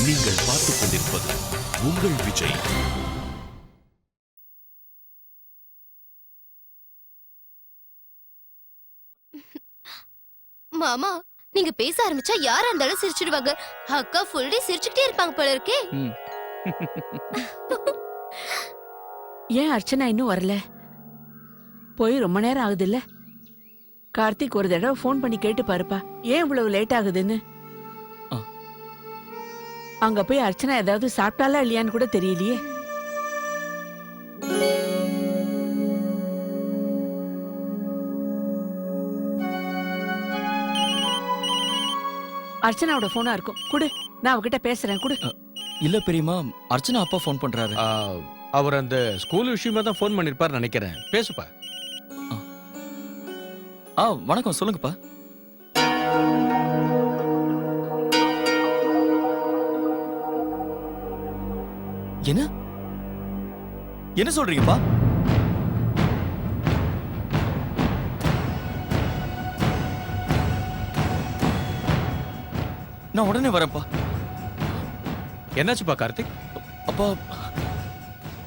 நீங்கள் பார்த்துக் கொண்டிருப்பது உங்கள் விஜய். மாமா, நீங்க பேச ஆரம்பிச்சா யாரா இருந்தாலும் சிரிச்சிடுவாங்க. அக்கா ஃபுல் டே சிரிச்சுக்கிட்டே இருப்பாங்க போல இருக்கே. ஏன் அர்ச்சனா இன்னும் வரல? போய் ரொம்ப நேரம் ஆகுது இல்ல? கார்த்திக் ஒரு தடவை ஃபோன் பண்ணி கேட்டு பாருப்பா, ஏன் இவ்வளவு லேட் ஆகுதுன்னு. அங்க போய் அர்ச்சனா ஏதாவது சாப்பிட்டாலா இல்லையான்னு கூட தெரியலையே. அர்ச்சனாவோட போனா இருக்கும், குடு, நான் அவகிட்ட பேசுறேன், குடு. இல்ல பெரியமா, அர்ச்சனா அப்பா ஃபோன் பண்றாரு. அவர் அந்த ஸ்கூல் விஷயமா தான் ஃபோன் பண்ணிருப்பாரு நினைக்கிறேன். பேசுப்பா. வணக்கம், சொல்லுங்கப்பா. என்ன என்ன சொல்றீங்கப்பா? நான் உடனே வரேன்ப்பா. என்னாச்சுப்பா கார்த்திக்? அப்பா,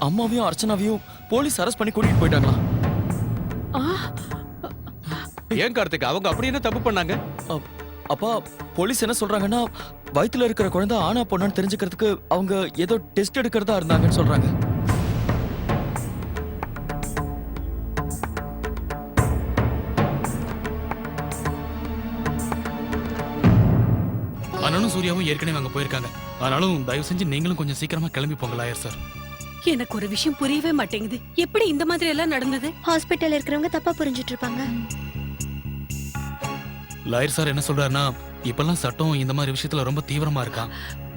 அம்மாவையும் அர்ச்சனாவையும் போலீஸ் அரெஸ்ட் பண்ணி கூட்டிட்டு போயிட்டாங்களா? ஏன் கார்த்திக், அவங்க அப்படி என்ன தப்பு பண்ணாங்க? அப்பா, போலீஸ் என்ன சொல்றாங்கன்னா, வயித்துல இருக்கிற குழந்தை ஆனா பொண்ணான்னு தெரிஞ்சுக்கிறதுக்கு அவங்க ஏதோ டெஸ்ட் எடுக்கிறதா இருந்தாங்கன்னு சொல்றாங்க. அண்ணனும் சூர்யாவும் ஏற்கனவே அங்க போயிருக்காங்க. ஆனாலும் தயவு செஞ்சு நீங்களும் கொஞ்சம் சீக்கிரமா கிளம்பி போங்க லாயர் சார். எனக்கு ஒரு விஷயம் புரியவே மாட்டேங்குது. எப்படி இந்த மாதிரி எல்லாம் நடந்தது? ஹாஸ்பிட்டல்ல இருக்கிறவங்க தப்பா புரிஞ்சிட்டு இருப்பாங்க. லாயர் சார் என்ன சொல்றாருன்னா, இப்பெல்லாம் சட்டம் இந்த மாதிரி விஷயத்துல ரொம்ப தீவிரமா இருக்கான்.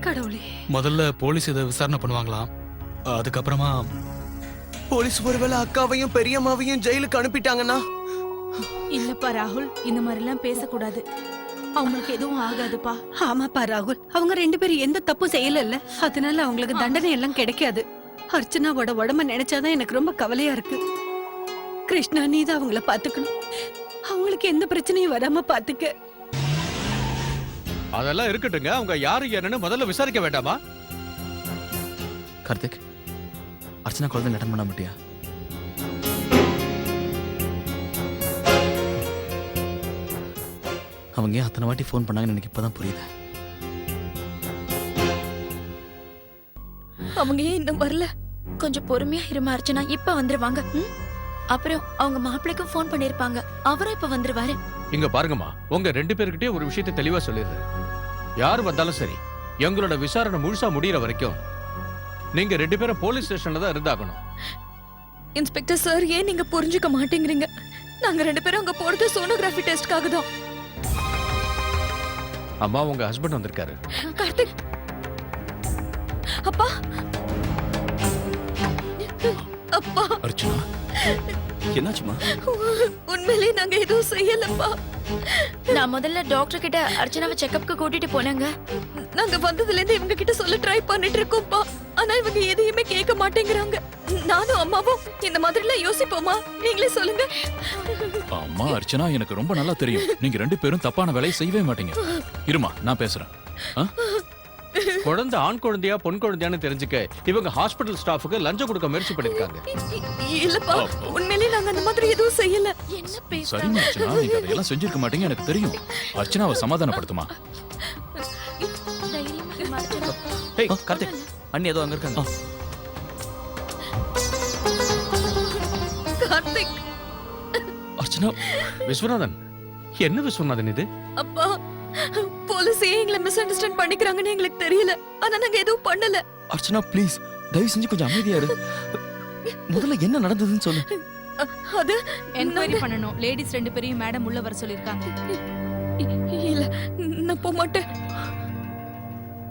கடவுளே. முதல்ல போலீஸ் இதை விசாரணை பண்ணுவாங்களாம். அதுக்கப்புறமா போலீஸ் ஒருவேளை அக்காவையும் பெரியம்மாவையும் ஜெயிலுக்கு அனுப்பிட்டாங்கன்னா? இல்லப்பா ராகுல், இந்த மாதிரி எல்லாம் பேசக்கூடாது. அவங்களுக்கு எதுவும் ஆகாதுப்பா. ஆமாப்பா ராகுல், அவங்க 2 பேரும் எந்த தப்பும் செய்யல, அதனால அவங்களுக்கு தண்டனை எல்லாம் கிடைக்காது. அர்ச்சனாவோட உடம்ப நினைச்சாதான் எனக்கு ரொம்ப கவலையா இருக்கு. கிருஷ்ணா, நீ தான் அவங்கள பாத்துக்கணும். அவங்களுக்கு எந்த பிரச்சனையும் வராம பாத்துக்க. அதெல்லாம் இருக்கட்டுங்க, அவங்க யாரு என்னன்னு முதல்ல விசாரிக்க வேண்டாமா? கார்த்திக், அர்ச்சனா குழந்தை அட்டன் பண்ண மாட்டியா? அவங்க ஏன் அத்தனை வாட்டி ஃபோன் பண்ணாங்கன்னு எனக்கு இப்பதான் புரியுது. அவங்க ஏன் இன்னும் வரல? கொஞ்சம் பொறுமையா இருமா அர்ச்சனா, இப்ப வந்துருவாங்க. அப்புறம் அவங்க மாப்பிள்ளைக்கும் ஃபோன் பண்ணிருப்பாங்க, அவரும் இப்ப வந்துருவாரு. இங்க பாருங்கம்மா, உங்க 2 பேருக்கிட்டே ஒரு விஷயத்தை தெளிவா சொல்லிடுறேன். யார் வந்தாலும் சரி, எங்களோட விசாரணை முழுசா முடியற வரைக்கும் நீங்க 2 பேரும் போலீஸ் ஸ்டேஷன்ல தான் இருந்தாகணும். இன்ஸ்பெக்டர் சார், ஏன் நீங்க புரிஞ்சுக்க மாட்டேங்கிறீங்க? நாங்க 2 பேரும் அங்க போறது சோனோகிராஃபி டெஸ்ட்காக தான். அம்மா, உங்க ஹஸ்பண்ட் வந்திருக்காரு. கார்த்திக், அப்பா, அப்பா. அர்ச்சனா, என்னாச்சுமா? உண்மையிலேயே நாங்க எதுவும் செய்யலப்பா. நான் முதல்ல டாக்டர் கிட்ட அர்ச்சனாவை செக்கப்க்கு கூட்டிட்டு போனாங்க. நாங்க வந்ததுல இருந்து இவங்க கிட்ட சொல்ல ட்ரை பண்ணிட்டு இருக்கோம்ப்பா. ஆனா இவங்க எதையுமே கேட்க மாட்டேங்கிறாங்க. நானும் அம்மாவும் இந்த மாதிரி எல்லாம் யோசிப்போமா? நீங்களே சொல்லுங்க. அம்மா அர்ச்சனா, எனக்கு ரொம்ப நல்லா தெரியும், நீங்க 2 பேரும் தப்பான வேலையை செய்யவே மாட்டீங்க. இருமா, நான் பேசுறேன். குழந்தை ஆண் குழந்தையா பொன் குழந்தையான்னு தெரிஞ்சுக்க இவங்க ஹாஸ்பிடல் ஸ்டாஃபுக்கு லஞ்சம் கொடுக்க முயற்சி பண்ணிருக்காங்க. இல்லப்பா, உண்மையிலேயே நாங்க அந்த மாதிரி எதுவும் செய்யல. சரிங்க அர்ச்சனா, நீங்க அதெல்லாம் செஞ்சிருக்க மாட்டீங்க, எனக்கு தெரியும். அர்ச்சனாவை சமாதானப்படுத்துமா. ஏய் கார்த்திக், அண்ணி ஏதோ அங்க இருக்காங்க. கார்த்திக். அர்ச்சனா. விஸ்வநாதன், என்ன விஸ்வநாதன் இது? அப்பா, போலீஸ் ஏன் எங்களை மிஸ் அண்டர்ஸ்டாண்ட் பண்ணிக்கிறாங்கன்னு எங்களுக்கு தெரியல. ஆனா நாங்க எதுவும் பண்ணல. அர்ச்சனா ப்ளீஸ், தயவு செஞ்சு கொஞ்சம் அமைதியா இரு. முதல்ல என்ன நடந்ததுன்னு சொல்லு. அது என்கொயரி பண்ணனும். லேடிஸ் 2 பேரையும் மேடம் உள்ள வர சொல்லிருக்காங்க. இல்ல, நான் போக மாட்டேன்.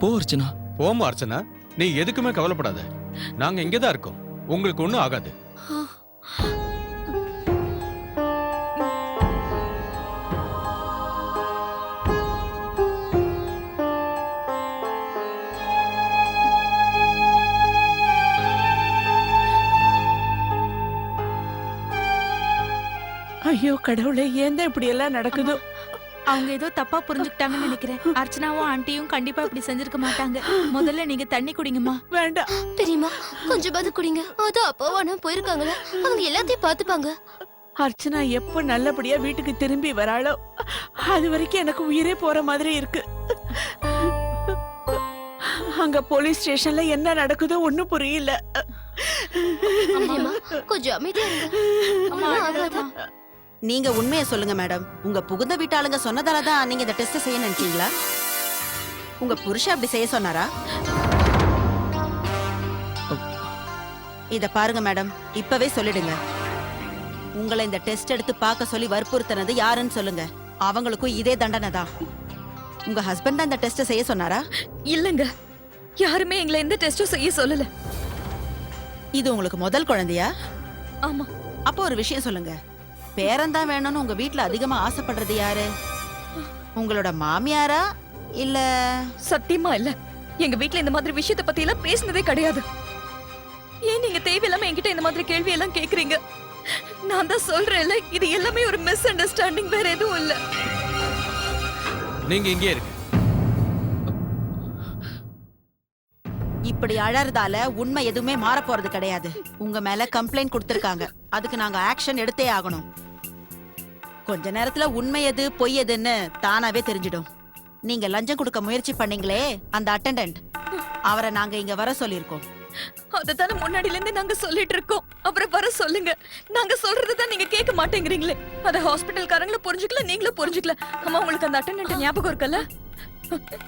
போ அர்ச்சனா. போமா அர்ச்சனா, நீ எதுக்குமே கவலைப்படாத. நாங்க இங்கதான் இருக்கோம், உங்களுக்கு ஒண்ணும் ஆகாது. ஐயோ கடவுளே, ஏன் தான் இப்படி எல்லாம் நடக்குதோ? அவங்க ஏதோ தப்பா புரிஞ்சுக்கிட்டாங்கன்னு நினைக்கிறேன். அர்ச்சனாவும் ஆண்டியும் கண்டிப்பா இப்படி செஞ்சிருக்க மாட்டாங்க. முதல்ல நீங்க தண்ணி குடிங்கம்மா. வேண்டாம். பெரியம்மா கொஞ்சமாவது குடிங்க. அது அப்பாவானா போயிருக்காங்களா, அவங்க எல்லாத்தையும் பாத்துப்பாங்க. அர்ச்சனா எப்ப நல்லபடியா வீட்டுக்கு திரும்பி வராளோ அது வரைக்கும் எனக்கு உயிரே போற மாதிரி இருக்கு. அங்க போலீஸ் ஸ்டேஷன்ல என்ன நடக்குதோ ஒண்ணும் புரியல. பெரியம்மா கொஞ்சம் அமைதியா இருங்க. ஒண்ணும் ஆகாது. நீங்க உண்மையை சொல்லுங்க மேடம். உங்க புகுந்த வீட்டாளுங்க சொன்னதாலதான் நீங்க இந்த டெஸ்ட் செய்ய நினைச்சீங்களா? உங்க புருஷன் அப்படி செய்ய சொன்னாரா? இத பாருங்க மேடம், இப்பவே சொல்லிடுங்க. உங்களை இந்த டெஸ்ட் எடுத்து பார்க்க சொல்லி வற்புறுத்தினது யாருன்னு சொல்லுங்க. அவங்களுக்கும் இதே தண்டனை தான். உங்க ஹஸ்பண்ட் தான் இந்த டெஸ்ட் செய்ய சொன்னாரா? இல்லங்க, யாருமே எங்களை எந்த டெஸ்டும் செய்ய சொல்லல. இது உங்களுக்கு முதல் குழந்தையா? ஆமா. அப்போ ஒரு விஷயம் சொல்லுங்க, பேரன்தான் வேணும்னு உங்க வீட்ல அதிகமா ஆசைப்படுறது யாரு? உங்களோட மாமியாரா இல்ல? சத்தியமா இல்ல. எங்க வீட்ல இந்த மாதிரி விஷயத்தை பத்தி எல்லாம் பேசினதே கிடையாது. ஏன் நீங்க தேவையில்லாம என்கிட்ட இந்த மாதிரி கேள்வி எல்லாம் கேக்குறீங்க? நான் தான் சொல்றேன்ல, இது எல்லாமே ஒரு மிஸ் அண்டர்ஸ்டாண்டிங், வேற எதுவும் இல்ல. நீங்க இங்கே இருக்கு. இப்படி அழறதால உண்மை எதுவுமே மாற போறது கிடையாது. உங்க மேல கம்ப்ளைண்ட் கொடுத்திருக்காங்க, அதுக்கு நாங்க ஆக்ஷன் எடுத்தே ஆகணும். கொஞ்ச நேரத்துல உண்மை எது பொய் எதுன்னு தானாவே தெரிஞ்சிடும். நீங்க லஞ்சம் கொடுக்க முயற்சி பண்ணீங்களே அந்த அட்டெண்டன்ட், அவரை நாங்க இங்க வர சொல்லிருக்கோம். அதத்தானே முன்னாடில இருந்து நாங்க சொல்லிட்டு இருக்கோம். அப்புறம் வர சொல்லுங்க. நாங்க சொல்றதுதான் நீங்க கேட்க மாட்டேங்கிறீங்களே. அத ஹாஸ்பிடல் காரங்களும் புரிஞ்சுக்கல, நீங்களும் புரிஞ்சுக்கல. அம்மா உங்களுக்கு அந்த அட்டெண்டன்ட் ஞாபகம் இருக்கல?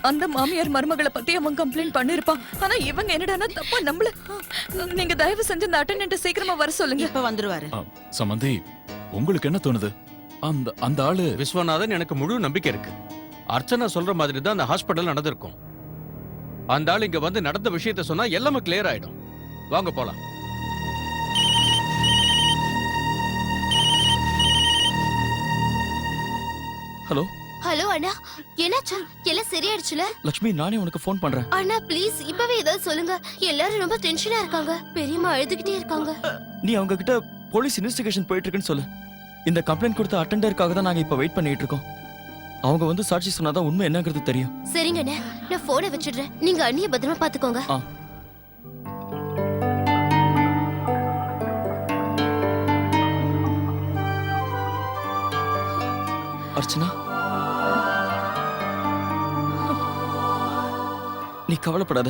அந்த மாமியார் மருமகளை பத்தி அவன் கம்ப்ளைண்ட் பண்ணிருப்பான். ஆனா இவங்க என்னடானா தப்பா நம்மள. நீங்க தயவு செஞ்சு அந்த அட்டெண்டன்ட் சீக்கிரமா வர சொல்லுங்க. இப்ப வந்துருவாரு. சம்பந்தி, உங்களுக்கு என்ன தோணுது? அந்த ஆளு விஸ்வநாதன் எனக்கு முழு நம்பிக்கை இருக்கு. அர்ச்சனா சொல்ற மாதிரி தான் அந்த ஹாஸ்பிடல் நடந்திருக்கும். அந்த ஆள் இங்க வந்து நடந்த விஷயத்த சொன்னா எல்லாமே கிளியர் ஆயிடும். வாங்க போலாம். ஹலோ ஹலோ அண்ணா, என்னாச்சு? எல்லாம் சரியாயிடுச்சுல? லட்சுமி, நானே உனக்கு ஃபோன் பண்றேன். அண்ணா ப்ளீஸ் இப்பவே ஏதாவது சொல்லுங்க. எல்லாரும் ரொம்ப டென்ஷனா இருக்காங்க. பெரியம்மா அழுதுகிட்டே இருக்காங்க. நீ அவங்க கிட்ட போலீஸ் இன்வெஸ்டிகேஷன் போயிட்டு இருக்குன்னு சொல்லு. இந்த கம்ப்ளைண்ட் கொடுத்த அட்டெண்டருக்காக தான் நாங்க இப்ப வெயிட் பண்ணிட்டு இருக்கோம். அவங்க வந்து சாட்சி சொன்னாதான் உண்மை என்னங்கிறது தெரியும். சரிங்க அண்ணா, நான் போனை வச்சிடுறேன். நீங்க அண்ணிய பத்திரமா பாத்துக்கோங்க. அர்ச்சனா, நீ கவலைப்படாத,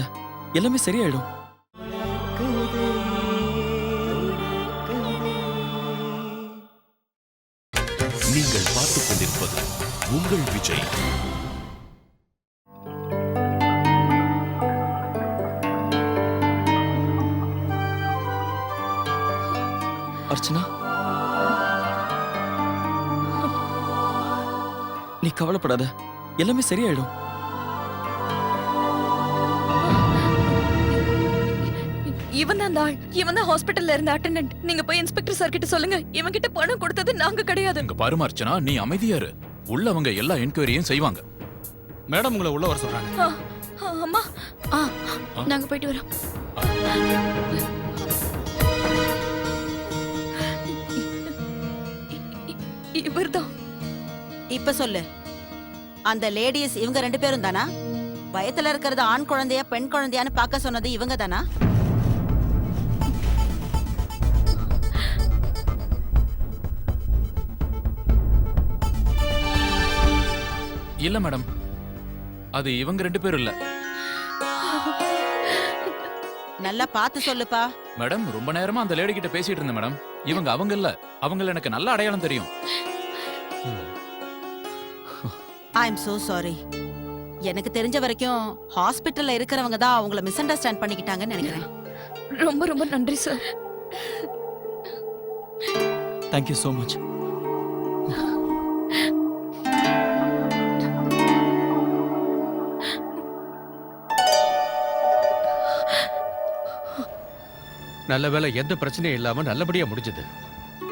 எல்லாமே சரியாயிடும். நீங்கள் பார்த்துக் கொண்டிருப்பது உங்கள் விஜய். அர்ச்சனா, நீ கவலைப்படாத, எல்லாமே சரியாயிடும். இவன் தான் அந்த ஆள். இவன் தான் ஹாஸ்பிடல்ல இருந்த அட்டெண்டன்ட். நீங்க போய் இன்ஸ்பெக்டர் சார் கிட்ட சொல்லுங்க, இவன் கிட்ட பணம் கொடுத்தது நாங்க கிடையாது. இங்க பாருமா அர்ச்சனா, நீ அமைதியா இரு. உள்ளவங்க எல்லா என்கொயரியும் செய்வாங்க. மேடம் உங்களை உள்ள வர சொல்றாங்க. அம்மா, நாங்க போயிட்டு வரோம். இவர்தான். இப்ப சொல்லு, அந்த லேடிஸ் இவங்க 2 பேரும் தானா? வயத்துல இருக்கிறது ஆண் குழந்தையா பெண் குழந்தையான்னு பார்க்க சொன்னது இவங்க தானா? இல்ல மேடம், அது இவங்க 2 பேரும் இல்ல. நல்லா பார்த்து சொல்லுப்பா. மேடம், ரொம்ப நேரமா அந்த லேடி கிட்ட பேசிட்டு இருந்தேன் மேடம். அவங்க இல்ல. அவங்கள எனக்கு நல்ல அடையாளம் தெரியும். I am so sorry. எனக்கு தெரிஞ்ச வரைக்கும் ஹாஸ்பிட்டல்ல இருக்கிறவங்க தான் அவங்கள மிஸ் அண்டர்ஸ்டாண்ட் பண்ணிக்கிட்டாங்கன்னு நினைக்கிறேன். ரொம்ப ரொம்ப நன்றி சார். Thank you so much. நல்ல வேளை எந்த பிரச்சனையும் இல்லாம நல்லபடியா முடிஞ்சது.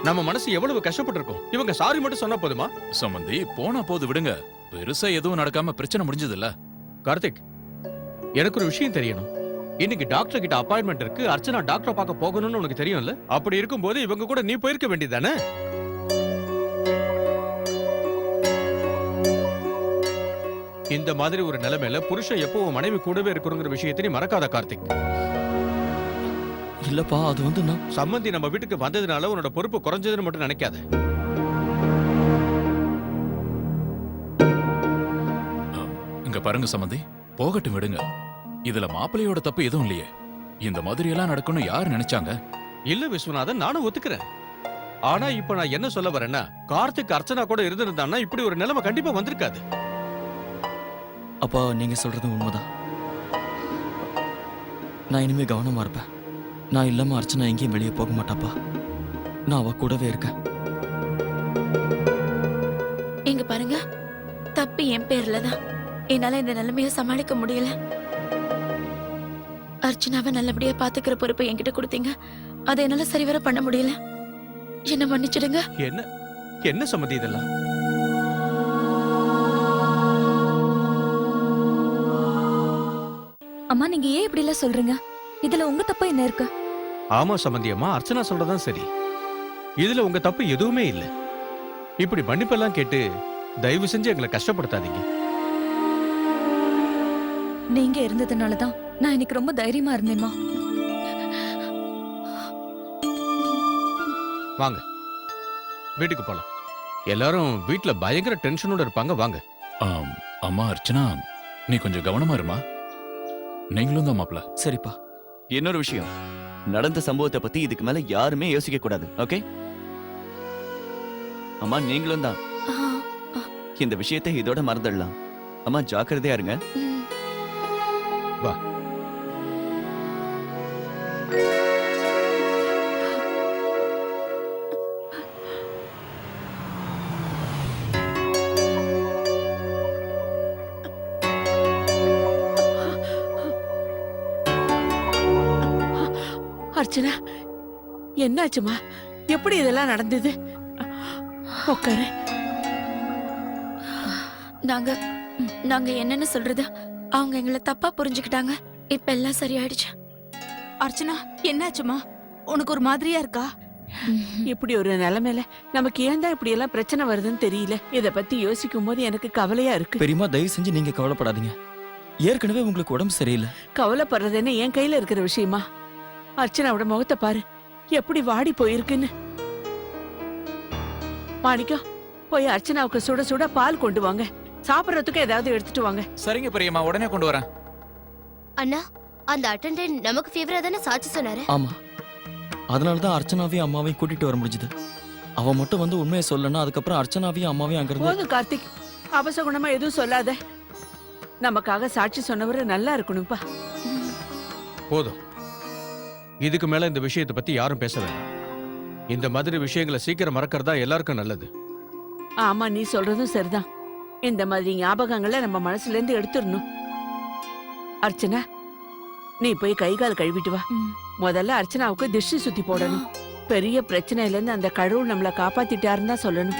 நம்ம மனசு எவ்வளவு கஷ்டப்பட்டு இருக்கோம். இவங்க சாரி மட்டும் சொன்னா போதுமா? சம்பந்தி, போனா போது விடுங்க. பெருசா எதுவும் நடக்காம பிரச்சனை முடிஞ்சது இல்ல. கார்த்திக், எனக்கு ஒரு விஷயம் தெரியணும். இன்னைக்கு டாக்டர் கிட்ட அப்பாயின்மெண்ட் இருக்கு. அர்ச்சனா டாக்டரை பார்க்க போகணும்னு உனக்கு தெரியும்ல? அப்படி இருக்கும்போது இவங்க கூட நீ போயிருக்க வேண்டியதானே? இந்த மாதிரி ஒரு நிலைமையில புருஷன் எப்போ உன் மனைவி கூடவே இருக்கணுங்கிற விஷயத்தை நீ மறக்காத கார்த்திக். இல்லப்பா அது வந்து நான் சம்மந்தி நம்ம வீட்டுக்கு வந்ததுனால உன்னோட பொறுப்பு குறைஞ்சதுன்னு மட்டும் நினைக்காத. இங்க பாருங்க சம்மந்தி, போகட்டும் விடுங்க. இதுல மாப்பிள்ளையோட தப்பு எதுவும் இல்லையே. இந்த மாதிரி எல்லாம் நடக்கும்னு யார் நினைச்சாங்க? இல்ல விஸ்வநாதன், நானும் ஒத்துக்கிறேன். ஆனா இப்ப நான் என்ன சொல்ல வரேன்னா, கார்த்திக் அர்ச்சனா கூட இருந்திருந்தான்னா இப்படி ஒரு நிலைமை கண்டிப்பா வந்திருக்காது. அப்பா நீங்க சொல்றது உண்மைதான். நான் இனிமே கவனமா இருப்பேன். நான் இல்லாம அர்ச்சனா எங்கேயும் வெளியே போக மாட்டாப்பா. நான் அவ கூடவே இருக்கேன். இங்க பாருங்க, தப்பு என் பேர்ல தான். என்னால இந்த நிலைமைய சமாளிக்க முடியல. அர்ச்சனாவை நல்லபடியா பாத்துக்கிற பொறுப்பை என்கிட்ட கொடுத்தீங்க. அதை என்னால சரிவர பண்ண முடியல. என்ன மன்னிச்சிடுங்க. என்ன என்ன சம்மதி இதெல்லாம்? அம்மா, நீங்க ஏன் இப்படி எல்லாம் சொல்றீங்க? இதுல உங்க தப்பு என்ன இருக்கு? ஆமா சம்மந்தி அம்மா, அர்ச்சனா சொல்றதான் சரி. இதுல உங்க தப்பு எதுவுமே இல்ல. இப்படி மன்னிப்பெல்லாம் கேட்டு தயவு செஞ்சு எங்களை கஷ்டப்படுத்தாதீங்க. நீங்க இருந்ததுனாலதான் நான் இன்னைக்கு ரொம்ப தைரியமா இருந்தேம்மா. வாங்க வீட்டுக்கு போலாம். எல்லாரும் வீட்ல பயங்கர டென்ஷனோட இருப்பாங்க. வாங்க. அம்மா அர்ச்சனா, நீ கொஞ்சம் கவனமா இருமா. நீங்களும் தான் மாப்பிள்ள. சரிப்பா. இன்னொரு விஷயம், நடந்த சம்பவத்தை பத்தி இதுக்கு மேல யாருமே யோசிக்க கூடாது. ஓகே அம்மா, நீங்களும் தான் இந்த விஷயத்தை இதோட மறந்துடலாம். அம்மா ஜாக்கிரதையா இருங்க. வா. அர்ச்சனா, என்னாச்சுமா? எப்படி இதெல்லாம் நடந்தது? உட்காரு. நாங்க என்னன்னு சொல்றது? அவங்க எங்களை தப்பா புரிஞ்சுக்கிட்டாங்க. இப்ப எல்லாம் சரியாயிடுச்சு. அர்ச்சனா, என்னாச்சுமா? உனக்கு ஒரு மாதிரியா இருக்கா? இப்படி ஒரு நிலைமையில நமக்கு ஏன் தான் இப்படி எல்லாம் பிரச்சனை வருதுன்னு தெரியல. இத பத்தி யோசிக்கும் போது எனக்கு கவலையா இருக்கு. பெரியம்மா தயவு செஞ்சு நீங்க கவலைப்படாதீங்க. ஏற்கனவே உங்களுக்கு உடம்பு சரியில்லை. கவலைப்படுறதுன்னு என் கையில இருக்கிற விஷயமா? அர்ச்சனாவோட முகத்தை பாரு, எப்படி வாடி போயிருக்குன்னு. மாணிக்கம், போய் அர்ச்சனாவுக்கு சுட சுட பால் கொண்டு வாங்க. சாப்பிடறதுக்கு ஏதாவது எடுத்துட்டு வாங்க. சரிங்க பெரியம்மா, உடனே கொண்டு வரேன். அண்ணா, அந்த அட்டெண்டன்ட் நமக்கு ஃபேவரா தானே சாட்சி சொன்னாரு? ஆமா, அதனாலதான் அர்ச்சனாவையும் அம்மாவையும் கூட்டிட்டு வர முடிஞ்சது. அவ மட்டும் வந்து உண்மையை சொல்லனா அதுக்கப்புறம் அர்ச்சனாவையும் அம்மாவையும் அங்கிருந்து. போதும் கார்த்திக், அபசகுணமா எதுவும் சொல்லாத. நமக்காக சாட்சி சொன்னவரு நல்லா இருக்கணும்பா. போதும். இதுக்கு மேல இந்த விஷயத்தை பத்தி யாரும் பேச வேண்டாம். இந்த மாதிரி விஷயங்களை சீக்கிரம் மறக்கறதா எல்லாருக்கும் நல்லது. ஆமா, நீ சொல்றதும் சரிதான். இந்த மாதிரி ஞாபகங்களை நம்ம மனசுல இருந்து எடுத்துடணும். அர்ச்சனா, நீ போய் கை கால் கழுவிட்டு வா. முதல்ல அர்ச்சனாவுக்கு திஷ்டி சுத்தி போடணும். பெரிய பிரச்சனையில இருந்து அந்த கடவுள் நம்மளை காப்பாத்திட்டாருன்னு தான் சொல்லணும்.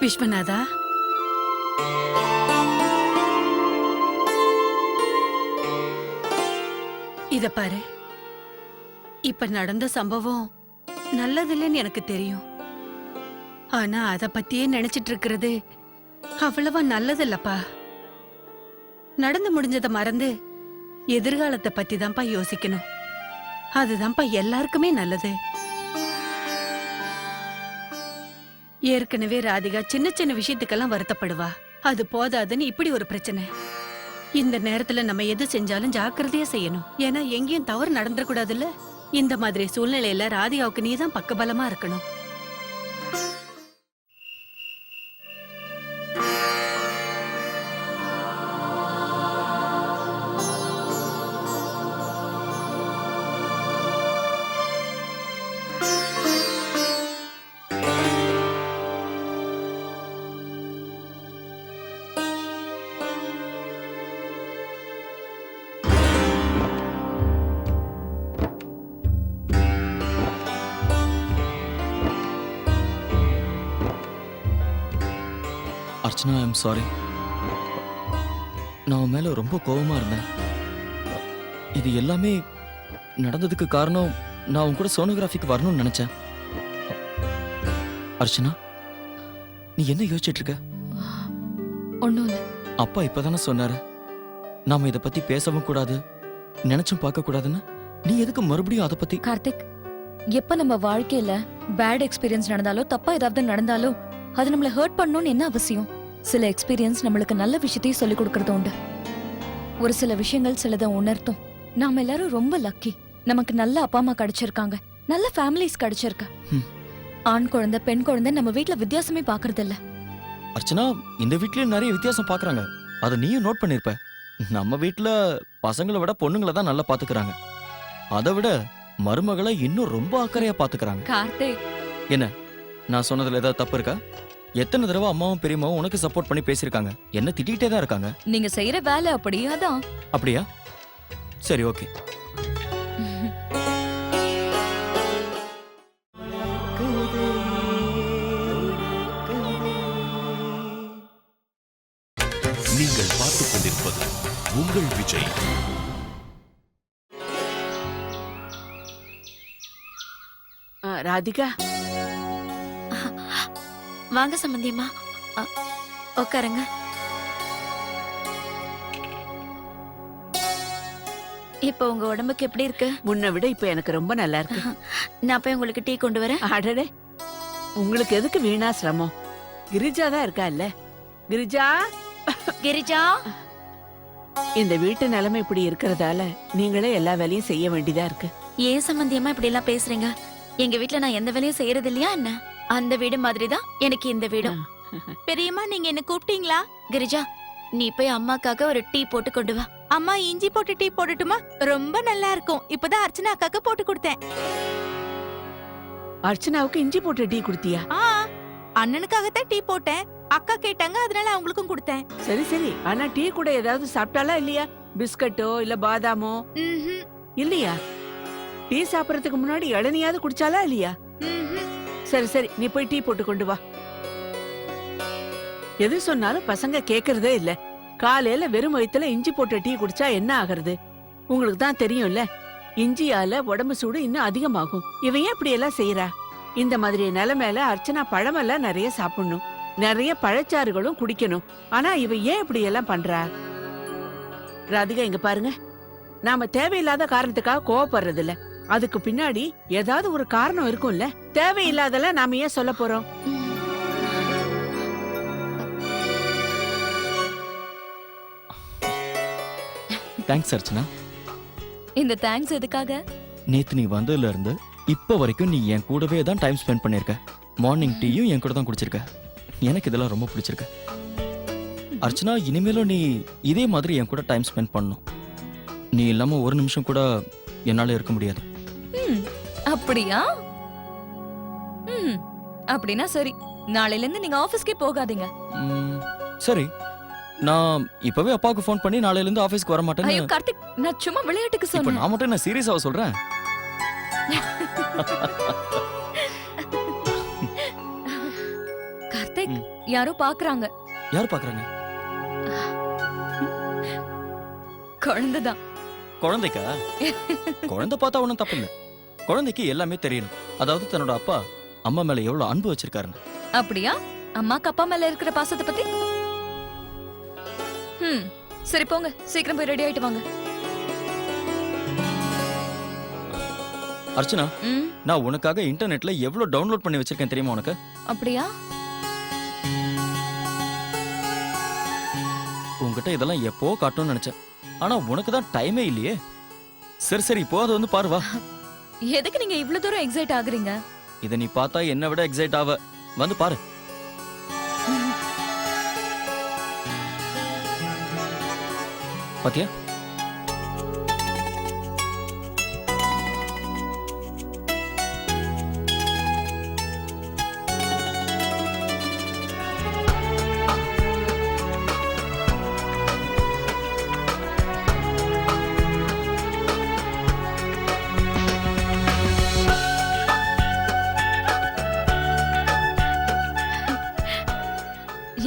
விஸ்வநாதா, இத பாரு. இப்ப நடந்த சம்பவம் நல்லதில்லைன்னு எனக்கு தெரியும். ஆனா அத பத்தியே நினைச்சிட்டு இருக்கிறது அவ்வளவா நல்லதில்லப்பா. நடந்து முடிஞ்சதை மறந்து எதிர்காலத்தை பத்தி தான்ப்பா யோசிக்கணும். அதுதான்ப்பா எல்லாருக்குமே நல்லது. ஏற்கனவே ராதிகா சின்ன சின்ன விஷயத்துக்கெல்லாம் வருத்தப்படுவா. அது போதாதுன்னு இப்படி ஒரு பிரச்சனை. இந்த நேரத்துல நம்ம எது செஞ்சாலும் ஜாக்கிரதையா செய்யணும். ஏன்னா எங்கேயும் தவறு நடந்துடக்கூடாதுல்ல. இந்த மாதிரி சூழ்நிலையில ராதிகாவுக்கு நீதான் பக்கபலமா இருக்கணும். Archana I'm sorry. நான் உன் மேல ரொம்ப கோவமா இருந்தேன். இது எல்லாமே நடந்ததுக்கு காரணம் நான் உன் கூட சோனோகிராஃபிக்கு வரணும்னு நினைச்சேன். அர்ச்சனா, நீ என்ன யோசிச்சுட்டு இருக்க? ஒண்ணும் இல்ல. அப்பா இப்பதானே சொன்னாரு நாம இத பத்தி பேசவும் கூடாது, நினைச்சும் பார்க்க கூடாதுன்னு. நீ எதுக்கு மறுபடியும் அதை பத்தி? கார்த்திக், எப்ப நம்ம வாழ்க்கையில பேட் எக்ஸ்பீரியன்ஸ் நடந்தாலோ தப்பா ஏதாவது நடந்தாலோ அது நம்மள ஹர்ட் பண்ணணும்னு என்ன அவசியம்? சில எக்ஸ்பீரியன்ஸ் நம்மளுக்கு நல்ல விஷயத்தையும் சொல்லிக் கொடுக்கறது உண்டு. ஒரு சில விஷயங்கள் சிலதை உணர்த்தும். நாம எல்லாரும் ரொம்ப லக்கி. நமக்கு நல்ல அப்பா அம்மா கிடைச்சிருக்காங்க, நல்ல ஃபேமிலிஸ் கிடைச்சிருக்க. ஆண் குழந்தை பெண் குழந்தை நம்ம வீட்ல வித்தியாசமே பாக்குறது இல்ல. அர்ச்சனா, இந்த வீட்லயும் நிறைய வித்தியாசம் பாக்குறாங்க. அதை நீயும் நோட் பண்ணிருப்ப. நம்ம வீட்ல பசங்களை விட பொண்ணுங்களை தான் நல்லா பாத்துக்கிறாங்க. அதை விட மருமகளை இன்னும் ரொம்ப அக்கறையா பாத்துக்கிறாங்க. கார்த்திக், என்ன, நான் சொன்னதுல ஏதாவது தப்பு இருக்கா? எத்தனை தடவை அம்மாவும் பெரியம்மாவும் உனக்கு சப்போர்ட் பண்ணி பேசியிருக்காங்க, என்ன திட்டிகிட்டே தான் இருக்காங்க. நீங்க செய்யற வேலை அப்படி, அதான். அப்படியா? சரி, ஓகே. நீங்கள் பார்த்துக் கொண்டிருப்பது உங்கள் விஜய். ராதிகா, வாங்க சம்பந்தியம்மா, உட்காருங்க. இப்ப உங்க உடம்புக்கு எப்படி இருக்கு? முன்ன விட இப்ப எனக்கு ரொம்ப நல்லா இருக்கு. நான் போய் உங்களுக்கு டீ கொண்டு வரேன். அடடே, உங்களுக்கு எதுக்கு வீணா சிரமம்? கிரிஜா தான் இருக்கா இல்ல? கிரிஜா, கிரிஜா, இந்த வீட்டு நிலைமை இப்படி இருக்கிறதால நீங்களே எல்லா வேலையும் செய்ய வேண்டியதா இருக்கு. ஏன் சம்பந்தியம்மா இப்படி எல்லாம் பேசுறீங்க? எங்க வீட்ல நான் எந்த வேலையும் செய்யறது இல்லையா என்ன? அந்த வீடு மாதிரிதான் எனக்கு இந்த வீடும். பெரியம்மா, நீங்க என்ன கூப்பிட்டீங்களா? கிரிஜா, நீ போய் அம்மாக்காக ஒரு டீ போட்டு கொண்டு வா. அம்மா இஞ்சி போட்டு டீ போடட்டுமா? ரொம்ப நல்லா இருக்கும். இப்பதான் அர்ச்சனா அக்காக்கு போட்டு கொடுத்தேன். அர்ச்சனாவுக்கு இஞ்சி போட்டு டீ குடுத்தியா? அண்ணனுக்காகத்தான் டீ போட்டேன். அக்கா கேட்டாங்க, அதனால அவங்களுக்கும் கொடுத்தேன். சரி சரி. ஆனா டீ கூட ஏதாவது சாப்பிட்டாலா இல்லையா? பிஸ்கட்டோ இல்ல பாதாமோ? இல்லையா? டீ சாப்பிடறதுக்கு முன்னாடி இளநியாவது குடிச்சாலா இல்லையா? சரி சரி, நீ போய் டீ போட்டு கொண்டு வா. எது சொன்னாலும் பசங்க கேக்குறதே இல்ல. காலையில வெறும் வயித்துல இஞ்சி போட்ட டீ குடிச்சா என்ன ஆகுறது? உங்களுக்கு தான் தெரியும்ல, இஞ்சியால உடம்பு சூடு இன்னும் அதிகமாகும். இவன் ஏன் இப்படி எல்லாம் செய்யறா? இந்த மாதிரி நிலைமையில அர்ச்சனா பழமெல்லாம் நிறைய சாப்பிடணும், நிறைய பழச்சாறுகளும் குடிக்கணும். ஆனா இவ ஏன் இப்படி எல்லாம் பண்றா? ராதிகா, இங்க பாருங்க, நாம தேவையில்லாத காரணத்துக்காக கோவப்படுறது இல்ல. அதுக்கு பின்னாடி ஏதாவது ஒரு காரணம் இருக்கும்ல. தேவையில்லாதெல்லாம் நாம ஏன் சொல்ல போறோம்? தேங்க்ஸ் அர்ச்சனா. இந்த தேங்க்ஸ் எதுக்காக? நேத்து நீ வந்ததுல இருந்து இப்ப வரைக்கும் நீ என் கூடவே தான் டைம் ஸ்பெண்ட் பண்ணிருக்க. மார்னிங் டீயும் என் கூட தான் குடிச்சிருக்க. எனக்கு இதெல்லாம் ரொம்ப பிடிச்சிருக்கு. அர்ச்சனா, இனிமேலும் நீ இதே மாதிரி என் கூட டைம் ஸ்பெண்ட் பண்ணணும். நீ இல்லாம ஒரு நிமிஷம் கூட என்னால இருக்க முடியாது. அப்படியா? அப்படின்னா சரி, நாளையில இருந்து நீங்க ஆபீஸ்க்கே போகாதீங்க. சரி, நான் இப்பவே அப்பாவுக்கு ஃபோன் பண்ணி நாளையில இருந்து ஆபீஸ்க்கு வர ஐயோ மாட்டேன்னு. கார்த்திக், நான் சும்மா விளையாட்டுக்கு இப்ப சொன்னேன். நான் மட்டும் என்ன சீரியஸாவா சொல்றேன்? கார்த்திக், யாரோ பாக்குறாங்க. யார் பாக்குறாங்க? குழந்தைதான். குழந்தைக்கா? குழந்தை பார்த்தா ஒண்ணும் தப்பு இல்ல. குழந்தைக்கு எல்லாமே தெரியணும். அதாவது தன்னோட அப்பா அம்மா மேல எவ்வளவு அன்பு வச்சிருக்காருன்னு. அப்படியா? அம்மாக்கு அப்பா மேல இருக்கிற பாசத்தை பத்தி? சரி போங்க, சீக்கிரம் போய் ரெடி ஆயிட்டு வாங்க. அர்ச்சனா, நான் உனக்காக இன்டர்நெட்ல எவ்வளவு டவுன்லோட் பண்ணி வச்சிருக்கேன் தெரியுமா உனக்கு? அப்படியா? உன்கிட்ட இதெல்லாம் எப்போ காட்டணும்னு நினைச்சேன். ஆனா உனக்கு தான் டைமே இல்லையே. சரி சரி, இப்போ அதை வந்து பாரு வா. எதுக்கு நீங்க இவ்ளோ தூரம் எக்ஸைட் ஆகுறீங்க? இதை நீ பார்த்தா என்னை விட எக்ஸைட் ஆவ. வந்து பாரு. பாத்தியா?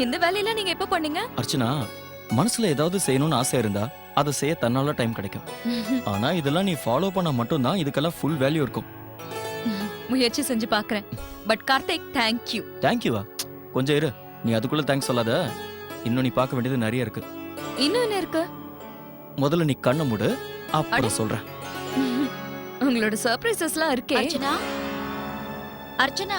இந்த வேலையெல்லாம் நீங்க எப்ப பண்ணீங்க? அர்ச்சனா, மனசுல ஏதாவது செய்யணும்னு ஆசை இருந்தா அதை செய்ய தன்னால டைம் கிடைக்கும். ஆனா இதெல்லாம் நீ ஃபாலோ பண்ணா மட்டும்தான் இதுக்கெல்லாம் ஃபுல் வேல்யூ இருக்கும். முயற்சி செஞ்சு பாக்குறேன். But Karthik, thank you. தேங்க்யூவா? கொஞ்சம் இரு, நீ அதுக்குள்ள தேங்க்ஸ் சொல்லாத. இன்னும் நீ பார்க்க வேண்டியது நிறைய இருக்கு. இன்னும் என்ன இருக்கு? முதல்ல நீ கண்ணை மூடு, அப்புறம் சொல்றேன். உங்களோட சர்ப்ரைசஸ்லாம் இருக்கே. அர்ச்சனா, அர்ச்சனா,